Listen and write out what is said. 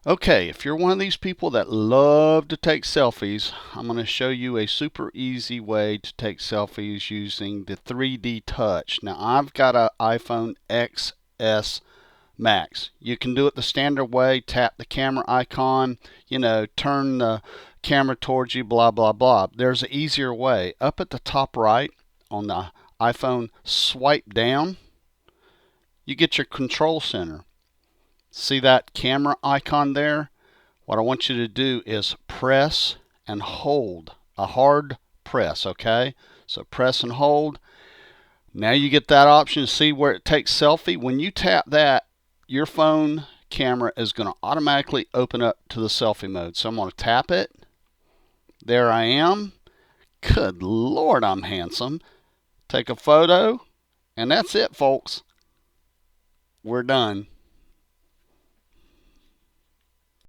Okay, if you're one of these people that love to take selfies, I'm going to show you a super easy way to take selfies using the 3D touch. Now, I've got an iPhone XS Max. You can do it the standard way, tap the camera icon, turn the camera towards you, blah, blah, blah. There's an easier way. Up at the top right on the iPhone, swipe down, you get your control center. See that camera icon there? What I want you to do is press and hold. A hard press, okay? So press and hold. Now you get that option to see where it takes selfie. When you tap that, your phone camera is going to automatically open up to the selfie mode. So I'm going to tap it. There I am. Good Lord, I'm handsome. Take a photo, and that's it, folks. We're done.